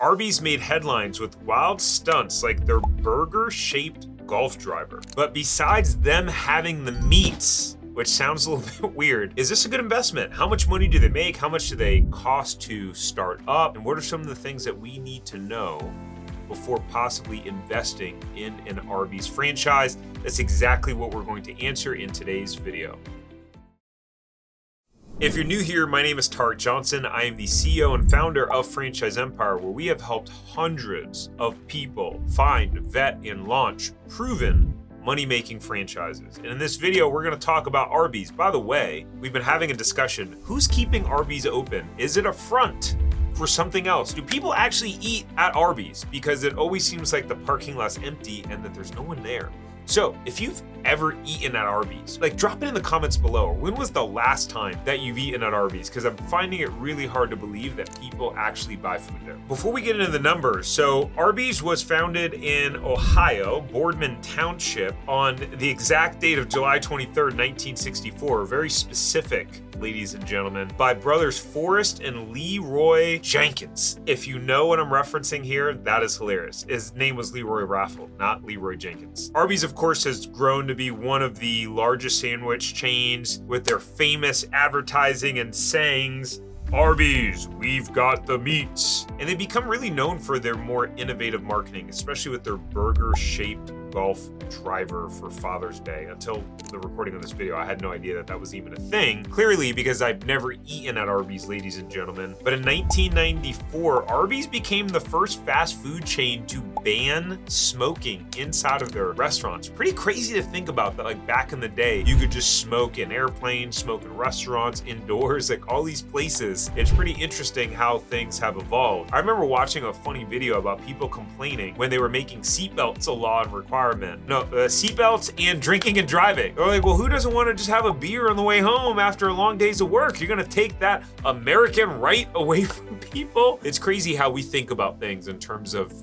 Arby's made headlines with wild stunts like their burger-shaped golf driver. But besides them having the meats, which sounds a little bit weird, is this a good investment? How much money do they make? How much do they cost to start up? And what are some of the things that we need to know before possibly investing in an Arby's franchise? That's exactly what we're going to answer in today's video. If you're new here, my name is Tarek Johnson. I am the CEO and founder of Franchise Empire, where we have helped hundreds of people find, vet, and launch proven money-making franchises. And in this video, we're going to talk about Arby's. By the way, we've been having a discussion. Who's keeping Arby's open? Is it a front for something else? Do people actually eat at Arby's? Because it always seems like the parking lot's empty and that there's no one there. So if you've ever eaten at Arby's, drop it in the comments below. When was the last time that you've eaten at Arby's? Because I'm finding it really hard to believe that people actually buy food there. Before we get into the numbers, so Arby's was founded in Ohio, Boardman Township, on the exact date of July 23rd, 1964. Very specific, ladies and gentlemen, by brothers Forrest and Leroy Jenkins. If you know what I'm referencing here, that is hilarious. His name was Leroy Raffle, not Leroy Jenkins. Arby's, of course, has grown to be one of the largest sandwich chains with their famous advertising and sayings, Arby's, we've got the meats. And they become really known for their more innovative marketing, especially with their burger-shaped golf driver for Father's Day. Until the recording of this video, I had no idea that that was even a thing. Clearly, because I've never eaten at Arby's, ladies and gentlemen. But in 1994, Arby's became the first fast food chain to ban smoking inside of their restaurants. Pretty crazy to think about that, like back in the day, you could just smoke in airplanes, smoke in restaurants, indoors, like all these places. It's pretty interesting how things have evolved. I remember watching a funny video about people complaining when they were making seatbelts a law and requirement. No, seatbelts and drinking and driving. They're like, well, who doesn't want to just have a beer on the way home after a long days of work? You're going to take that American right away from people? It's crazy how we think about things in terms of,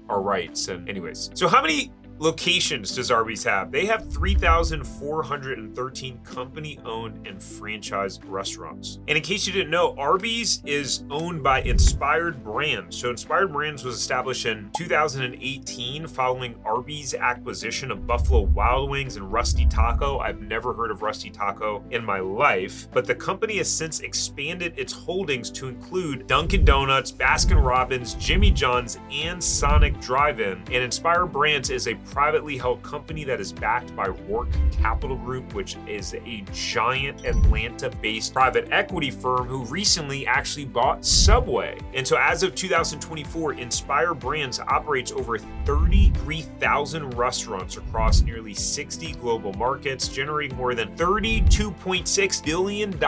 our rights. And anyways, so how many locations does Arby's have? They have 3,413 company-owned and franchised restaurants. And in case you didn't know, Arby's is owned by Inspired Brands. So Inspired Brands was established in 2018 following Arby's acquisition of Buffalo Wild Wings and Rusty Taco. I've never heard of Rusty Taco in my life, but the company has since expanded its holdings to include Dunkin' Donuts, Baskin Robbins, Jimmy John's, and Sonic Drive-In. And Inspired Brands is a privately held company that is backed by Rourke Capital Group, which is a giant Atlanta-based private equity firm who recently actually bought Subway. And so as of 2024, Inspire Brands operates over 33,000 restaurants across nearly 60 global markets, generating more than $32.6 billion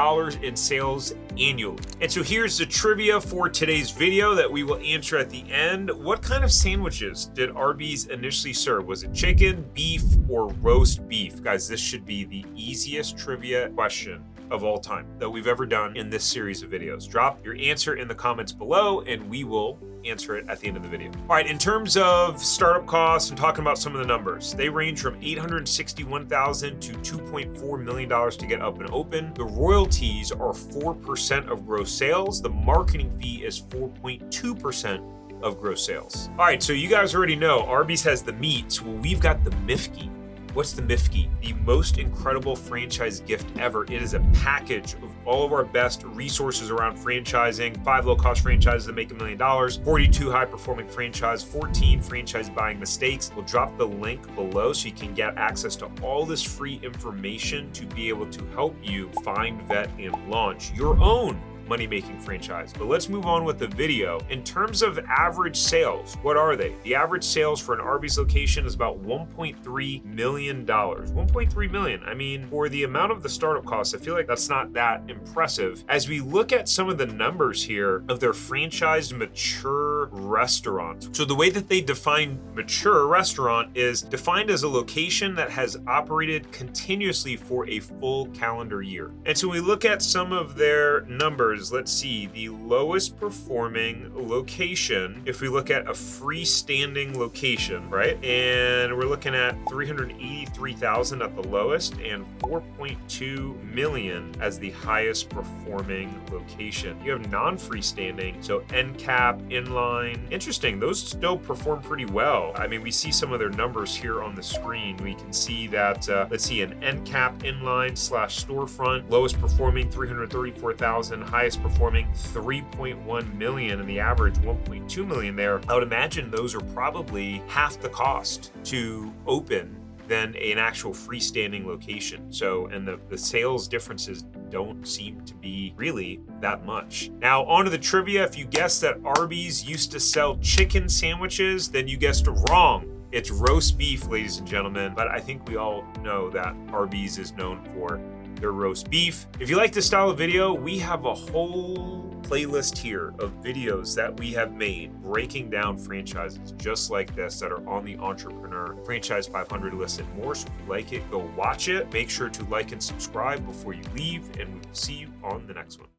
in sales annually. And so here's the trivia for today's video that we will answer at the end. What kind of sandwiches did Arby's initially serve? Was it chicken, beef, or roast beef? Guys, this should be the easiest trivia question of all time that we've ever done in this series of videos. Drop your answer in the comments below and we will answer it at the end of the video. All right, in terms of startup costs and talking about some of the numbers, they range from $861,000 to $2.4 million to get up and open. The royalties are 4% of gross sales. The marketing fee is 4.2% of gross sales. All right, so you guys already know Arby's has the meats. Well, we've got the Mifkey. What's the Mifkey? The most incredible franchise gift ever. It is a package of all of our best resources around franchising, 5 low-cost franchises that make $1 million, 42 high-performing franchise, 14 franchise buying mistakes. We'll drop the link below so you can get access to all this free information to be able to help you find, vet, and launch your own money-making franchise. But let's move on with the video. In terms of average sales, what are they? The average sales for an Arby's location is about $1.3 million. 1.3 million. I mean, for the amount of the startup costs, I feel like that's not that impressive. As we look at some of the numbers here of their franchised mature restaurants. So the way that they define mature restaurant is defined as a location that has operated continuously for a full calendar year. And so we look at some of their numbers. here's, let's see, the lowest performing location. If we look at a freestanding location, right? And we're looking at 383,000 at the lowest and 4.2 million as the highest performing location. You have non-freestanding, so end cap, inline. Interesting, those still perform pretty well. I mean, we see some of their numbers here on the screen. We can see that, let's see, an end cap, inline / storefront, lowest performing 334,000, highest performing 3.1 million, and the average 1.2 million there. I would imagine those are probably half the cost to open than an actual freestanding location. So, and the sales differences don't seem to be really that much. Now, on to the trivia. If you guessed that Arby's used to sell chicken sandwiches, then you guessed wrong. It's roast beef, ladies and gentlemen. But I think we all know that Arby's is known for their roast beef. If you like this style of video, we have a whole playlist here of videos that we have made breaking down franchises just like this that are on the Entrepreneur Franchise 500 list and more. So if you like it, go watch it. Make sure to like and subscribe before you leave, and we will see you on the next one.